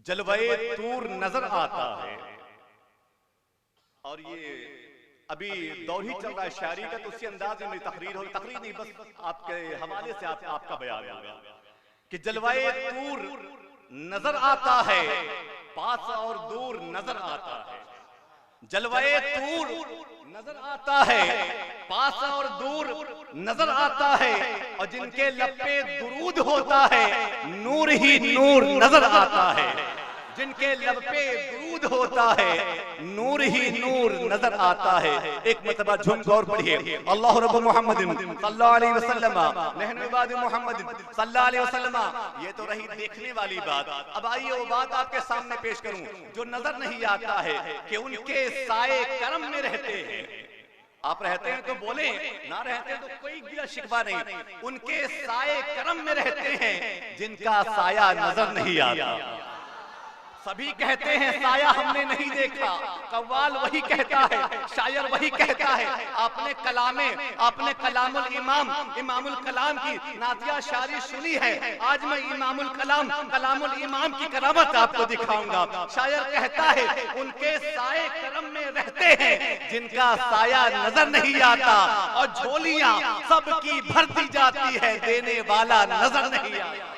जलवाए तूर नजर आता है। और ये अभी दौर ही चल रहा है शायरी का, तो उसी अंदाज में मेरी तकरीर हो, तकरीर नहीं बस आपके हवाले से आपका बयान होगा कि जलवाए तूर नजर आता है, पास और दूर नजर आता है। जलवाए तूर नजर आता है, पास और दूर नजर आता है, और जिनके लब पे दुरूद होता है नूर ही नूर नजर आता है। जिनके लब पे दुरूद होता है नूर ही नूर नजर आता है। एक मरतबा झूम और पढ़िए, अल्लाह रब्बु मुहम्मदिन सल्लल्लाहु अलैहि वसल्लम नहनु इबाद मुहम्मदिन सल्लल्लाहु अलैहि वसल्लम। ये तो रही देखने वाली बात। अब आइए वो बात आपके सामने पेश करूं जो नजर नहीं आता है कि उनके साए करम में रहते हैं। आप रहते हैं तो बोले, ना रहते हैं तो कोई गिला शिकवा नहीं। उनके साए करम में रहते हैं जिनका साया नजर नहीं आता। सभी कहते हैं साया हमने नहीं देखा, कव्वाल वही कहता है, शायर वही कहता है। आपने कलामुल इमाम इमामुल कलाम की नातिया शायरी सुनी है। आज मैं इमामुल कलाम कलामुल इमाम की करामत आपको दिखाऊंगा। शायर कहता है उनके साए करम में रहते हैं जिनका साया नजर नहीं आता, और झोलियां सबकी भर दी जाती है देने वाला नजर नहीं आता।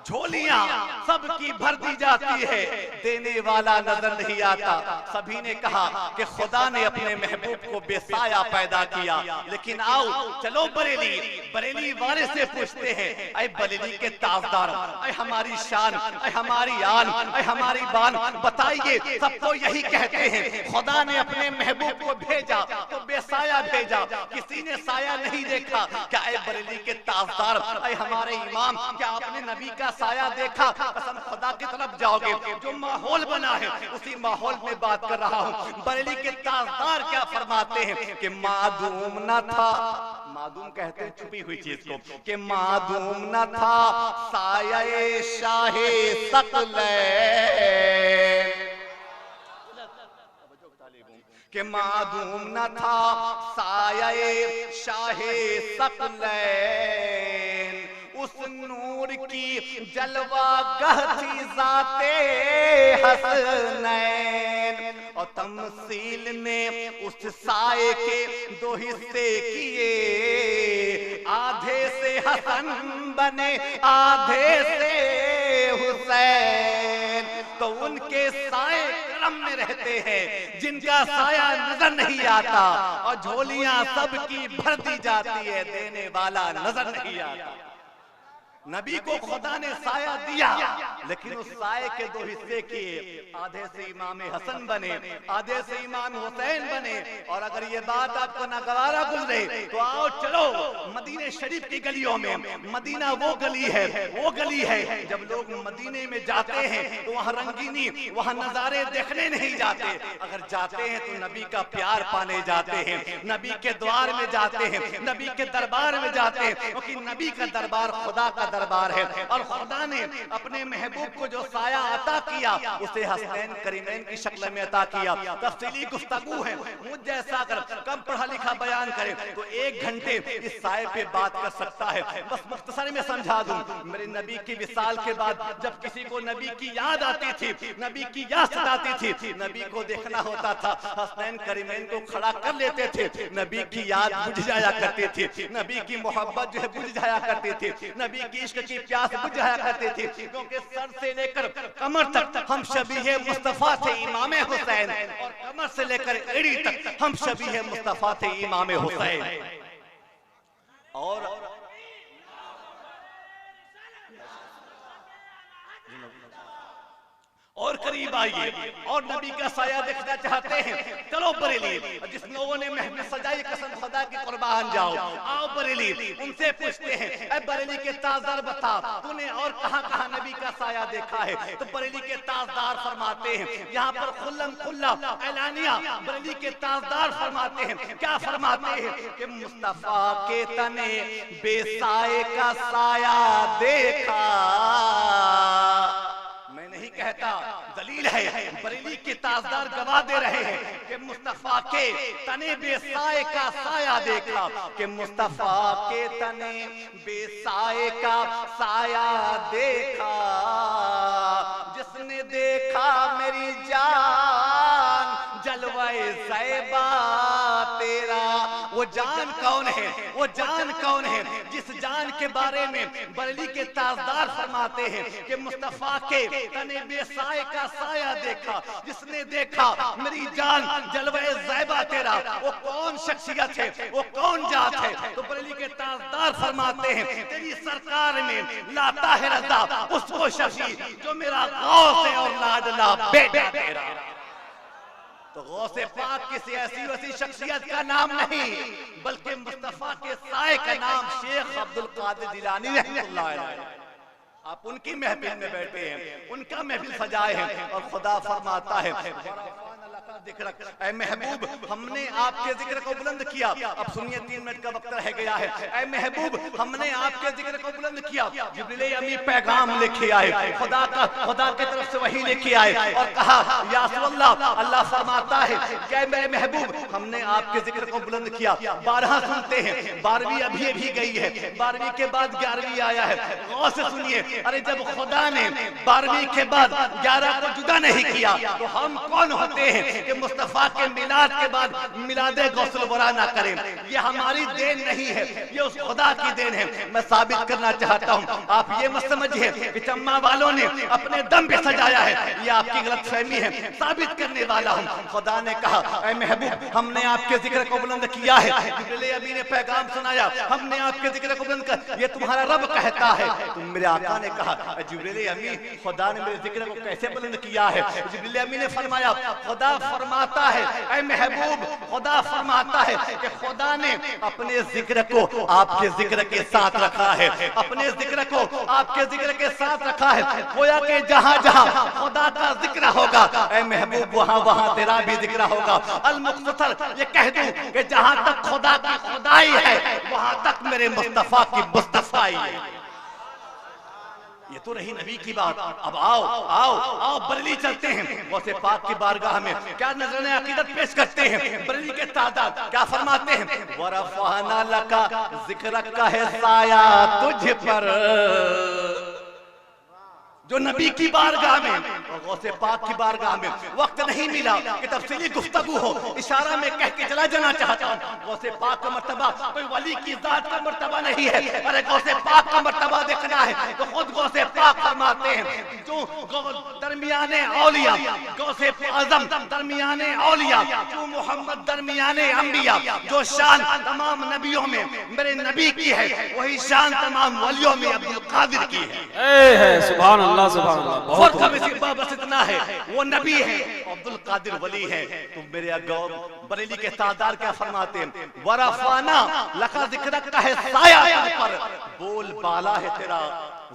झोलियां सबकी भर दी जाती है देने वाला नजर नहीं आता। सभी ने कहा कि खुदा ने अपने महबूब को बेसाया पैदा किया, लेकिन आओ चलो बरेली वाले से पूछते हैं, ऐ बरेली के ताजदार, ऐ हमारी शान, ऐ हमारी आन, ऐ हमारी बान, बताइए। सब तो यही कहते हैं खुदा ने अपने महबूब को भेजा तो बेसाया भेजा, किसी ने साया नहीं देखा। क्या ऐ बरेली के ताजदार, ऐ हमारे इमाम, क्या आपने नबी का साया देखा? कसम खुदा की तरफ जाओगे, जो माहौल बना है उसी माहौल में बात कर रहा हूँ। बरेली के ताजदार क्या फरमाते हैं कि मादूम न था, मादूम कहते हैं छुपी हुई चीज को, कि मादूम न था साये शाहे सकलैन, कि मादूम न था साये शाहे सकलैन। उस नूर की जलवा गहती जाते हसनैन, और तमसील ने उस साए के दो हिस्से किए, आधे से हसन बने आधे से हुसैन। तो उनके साए करम में रहते हैं जिनका साया नजर नहीं आता, और झोलियां सबकी भर दी जाती है देने वाला नजर नहीं आता। नबी को खुदा ने साया दिया, लेकिन उस साए के दो हिस्से किए, आधे से इमाम हसन बने, आधे से इमाम हुसैन बने। और अगर ये बात आपको नागवारा गुजरे तो आओ चलो मदीने शरीफ की गलियों में। मदीना वो गली है जब लोग मदीने में जाते हैं तो वहाँ रंगीनी, वहाँ नजारे देखने नहीं जाते। अगर जाते हैं तो नबी का प्यार पाने जाते हैं, नबी के द्वार में जाते हैं, नबी के दरबार में जाते हैं, क्योंकि नबी का दरबार खुदा का दरबार है। और खुदा ने अपने महबूब को जो साया अता किया उसे हसनैन करीमैन की शक्ल में अता किया। तफसीली गुफ्तगू है, मुझ जैसा अगर कम पढ़ा लिखा बयान करे तो 1 घंटे इस साए पे बात कर सकता है। बस मुख्तसर में समझा दूं, मेरे नबी की विसाल के बाद जब किसी को नबी की याद आती थी, नबी की याद सताती थी, नबी को देखना होता था, हसनैन करीमैन को खड़ा कर लेते थे, नबी की याद बुझ जाया करती थी, नबी की मोहब्बत जो है बुझ जाया करती थी, नबी की इश्क की प्यास बुझ जाया करती थी। क्योंकि सर से लेकर कमर तक हम शबीहे मुस्तफा थे इमाम हुसैन, और कमर से लेकर एड़ी तक हम शबीहे मुस्तफा थे इमाम हुसैन। और करीब आइए, और नबी का साया देखना चाहते हैं, चलो बरेली। जिस लोगों ने महफिल सजाई कसम खुदा की कुर्बान जाओ, आओ बरेली। उनसे पूछते हैं, ऐ बरेली के ताजदार बता, तूने और कहां कहां नबी का साया देखा है? तो बरेली के ताजदार फरमाते हैं, यहाँ पर खुल्लम खुल्ला ऐलानिया बरेली के ताजदार फरमाते हैं, क्या फरमाते हैं कि मुस्तफा के तने बेसाए का साया देखा। मैं नहीं कहता, दलील है, बरेली के ताजदार गवाह दे रहे हैं कि मुस्तफा के तने बेसाए का साया देखा, कि मुस्तफा के तने बेसाए का साया देखा। जान कौन है, वो जान कौन है जिस जान के बारे में बरेली के ताजदार फरमाते हैं कि मुस्तफा के तने बेसाए का साया देखा, जिसने देखा मेरी जान जलवे ज़ैबा तेरा, वो कौन शख्सियत है, वो कौन जात है? तो बरेली के ताजदार फरमाते हैं तेरी सरकार में लाता है रज़ा उसको शफी जो मेरा गौस है और लाडला बेटा तेरा। तो गौसे पाक किसी ऐसी वैसी शख्सियत का नाम नहीं, बल्कि मुस्तफा के साए का नाम शेख अब्दुल कादिर जिलानी रहमतुल्लाह अलैह। आप उनकी महफिल में बैठे हैं, उनका महफिल सजाए हैं और खुदा फरमाता है ऐ महबूब हमने आपके जिक्र को बुलंद किया। अब सुनिए 3 मिनट का वक्त रह गया है। ऐ महबूब हमने आपके जिक्र को बुलंद किया। जिब्रील अमीन पैगाम लेके आए, खुदा की तरफ से वही लेके आए और कहा या रसूलल्लाह, अल्लाह फरमाता है कि मेरे महबूब हमने आपके जिक्र को बुलंद किया। 12 सुनते हैं, 12वीं अभी अभी गई है, 12वीं के बाद 11वीं आया है। गौर से सुनिए, अरे जब खुदा ने 12वीं के बाद 11 को जुदा नहीं किया तो हम कौन होते हैं कि मुस्तफा के मिलाद के बाद मिलादे गौसल वरा ना करें? ये हमारी देन नहीं है, ये उस खुदा की देन है। मैं साबित करना चाहता हूँ, आप ये मत समझिए कि चम्मा वालों ने अपने दम पे सजाया है, ये आपकी गलतफहमी है। साबित करने वाला हूँ। खुदा ने कहा ऐ महबूब हमने आपके जिक्र को बुलंद किया है। जिब्रील अमीन ने पैगाम सुनाया, हमने आपके जिक्र को बुलंद कर, ये तुम्हारा रब कहता है। तो मेरे आका ने कहा जिब्रील अमीन खुदा ने मेरे जिक्र को कैसे बुलंद किया है? जिब्रील अमीन ने फरमाया खुदा फरमाता है ऐ महबूब, खुदा फरमाता है कि खुदा ने अपने जिक्र को आपके जिक्र के साथ रखा है, अपने जिक्र को आपके जिक्र के साथ रखा है। गोया कि जहां जहां खुदा का जिक्र होगा ऐ महबूब वहां वहां तेरा भी जिक्र होगा। अल मुख्तसर ये कह दूं कि जहां तक खुदा की खुदाई है वहां तक मेरे मुस्तफा की मुस्तफाई है। ये तो रही नबी की बात। अब आओ आओ आओ बरेली चलते हैं, गौसे पाक की बारगाह में क्या नजराने अकीदत पेश करते हैं। बरेली के तादाद क्या फरमाते हैं? वरफ़अना लका ज़िक्रक का है साया तुझ पर, जो नबी की बारगाह में और गौसे पाक की बारगाह में वक्त नहीं मिला कि तफसीली गुफ्तगू हो। इशारा में कह के चला जाना चाहता हूँ, गौसे पाक का मर्तबा कोई वली की जात का मर्तबा नहीं है। अरे गौसे पाक का मर्तबा देखना है तो खुद गौसे पाक फरमाते हैं जो दरमियाने औलिया, गौसे आजम दरमियाने औलिया, जो मोहम्मद दरमियाने अंबिया, जो शान तमाम नबियों में मेरे नबी की है वही शान तमाम वलियों में अब्दुल कादिर की है। सुभान अल्लाह, सुभान अल्लाह। बहुत बस इतना है, वो नबी है, अब्दुल कादिर वली है। तो मेरे बरेली के तादार क्या फरमाते हैं? वरफ़अना लका ज़िक्रक का है साया पर, बोल बाला है तेरा,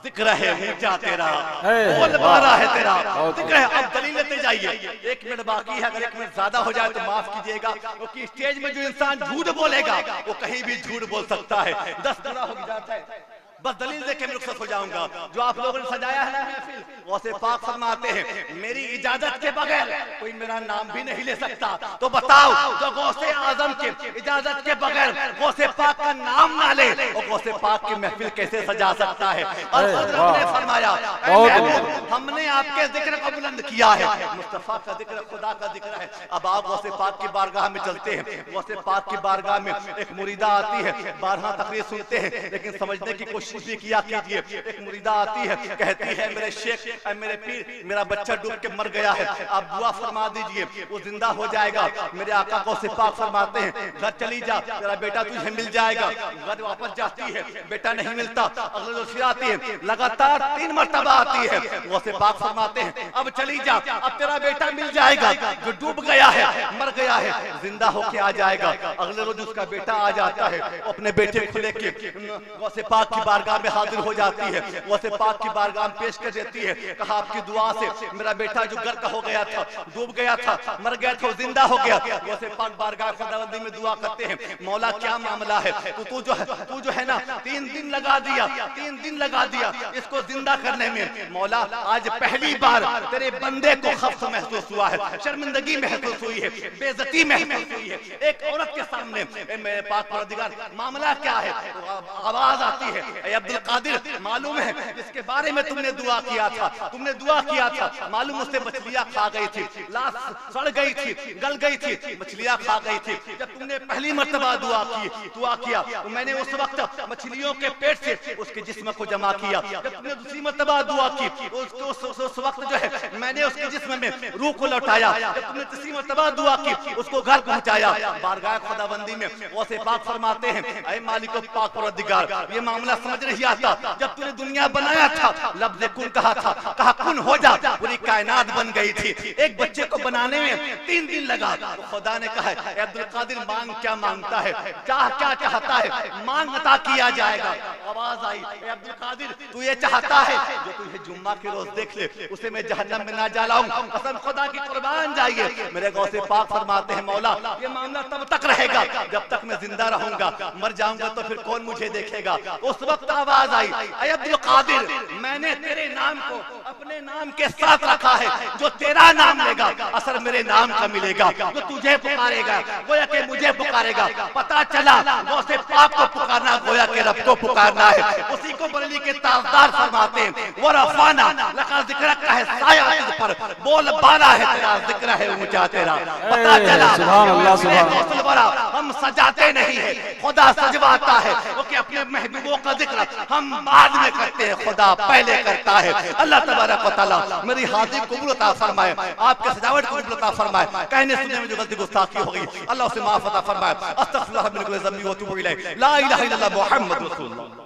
जिक्र है ऊंचा तेरा, बोल बाला है तेरा, जिक्र है। अब दलील लेते जाइए, 1 मिनट बाकी है, अगर 1 मिनट ज्यादा हो जाए तो माफ कीजिएगा, क्योंकि स्टेज में जो इंसान झूठ बोलेगा वो कहीं भी झूठ बोल सकता है। 10 बुरा हो जाता है। बस दलील देके मैं रुखसत हो जाऊंगा। जो आप लोगों ने सजाया है ना महफिल, गौसे पाक फरमाते हैं मेरी इजाजत के बगैर कोई मेरा नाम भी नहीं ले सकता। तो बताओ जो गौसे आजम के इजाजत के बगैर गौसे पाक का नाम ना ले वो गौसे पाक की महफिल कैसे सजा सकता है? और हज़रत ने फरमाया हमने आपके जिक्र को बुलंद किया है। मुस्तफा का जिक्र खुदा का जिक्र है। अब आप गौसे पाक की बारगाह में चलते हैं। गौसे पाक की बारगाह में एक मुरीदा आती है, 12 तकरीर सुनते हैं, लेकिन समझने की कोशिश भी किया कीजिए। एक मुरीदा आती है, कहती है मेरे शेख मेरे पीर मेरा बच्चा डूब के मर गया है, आप दुआ फरमा दीजिए वो जिंदा हो जाएगा। मेरे आका को सिपाह फरमाते हैं घर चली जा, तेरा बेटा तुझे मिल जाएगा। घर वापस जाती है, बेटा नहीं मिलता। अगले रोज फिर आती है, लगातार 3 मरतबा आती है। वो सिपाह फरमाते हैं अब चली जा, अब तेरा बेटा मिल जाएगा, जो डूब गया है मर गया है जिंदा होके आ जाएगा। अगले रोज उसका बेटा आ जाता है, अपने बेटे को लेके गौसे पाक की बारगाह में हाजिर हो जाती है। गौसे पाक की बारगाह में पेश कर देती है, कहा आपकी दुआ से मेरा बेटा जो गर्क हो गया था, डूब गया था, मर गया था, जिंदा हो गया। गौसे पाक बारगाह खुदावंदी में दुआ करते हैं, मौला क्या मामला है? तू जो है ना 3 दिन लगा दिया, 3 दिन लगा दिया इसको जिंदा करने में। मौला आज पहली बार तेरे बंदे को खौफ महसूस हुआ है, शर्मिंदगी महसूस हुई है, बेइज्जती महसूस हुई है। एक औरत के सामने मेरे पाक परवरदिगार मामला क्या है? आवाज आती है ऐ अब्दुल कादिर, मालूम है जिसके बारे में तुमने दुआ किया था, मालूम उससे मछलियां खा गई थी, लाश सड़ गई थी, गल गई थी, मछलियां खा गई थी। जब तुमने पहली मर्तबा दुआ किया तो मैंने उस वक्त मछलियों के पेट से उसके जिस्म को जमा किया। जब तुमने दूसरी मर्तबा दुआ की उस वक्त जो है मैंने उसके जिस्म में रूह को लौटाया। जब तुमने तीसरी मर्तबा दुआ की उसको घर पहुंचाया। बारगाह खुदाबंदी में वैसे पाक फरमाते हैं, ऐ मालिक पाक परवरदिगार, ये मामला समझ नहीं आता, जब तूने दुनिया बनाया था लफ्ज़ कुन कहा था, कहा कुन हो जा, पूरी कायनात बन गई थी। एक बच्चे को बनाने में 3 दिन लगा। तो खुदा ने कहा ऐ अब्दुल कादिर, मांग क्या मांगता है, चाह क्या चाहता है, मांग अता किया जाएगा। आवाज आई, ऐ अब्दुल कादिर तू ये चाहता है जो तुझे जुम्मा के रोज देख ले, उसे मैं जहन्नम में ना जलाऊं, कसम खुदा की कुर्बान जाइए। मेरे गौसे पाक फरमाते हैं, मौला ये मामला तब तक रहेगा जब तक मैं जिंदा रहूंगा, मर जाऊंगा तो फिर कौन मुझे देखेगा। उस वक्त आवाज आई, ऐ अब्दुल कादिर मैंने तेरे नाम को अपने नाम के साथ रखा है, जो तेरा नाम लेगा असर मेरे नाम का मिलेगा, जो तुझे पुकारेगा गोया के मुझे पुकारेगा। पता चला गौसे पाक को पुकारना गोया के रब को पुकारना है। उसी को बरेली के ताजदार फरमाते हैं, वो रफाना लका जिक्र का है साया तुझ पर, बोल बाला है तेरा, जिक्र है ऊंचा तेरा। पता चला सुभान अल्लाह, सुभान अल्लाह। हम सजाते नहीं है, खुदा सजवाता है। वो कि अपने महबूबों का जिक्र हम बाद में करते हैं, खुदा पहले करता है। अल्लाह तबारक व तआला मेरी हाजिरी कबूल अता फरमाए, आपके सजावट को कबूल अता फरमाए। कहने सुनने में जो गलती गुस्ताखी हो गई अल्लाह उसे माफ अता फरमाए। अस्तगफिरुल्लाह मिन कुल्ली ज़ंबि व अतूबु इलैह। ला इलाहा इल्लल्लाह मुहम्मदुर रसूलुल्लाह।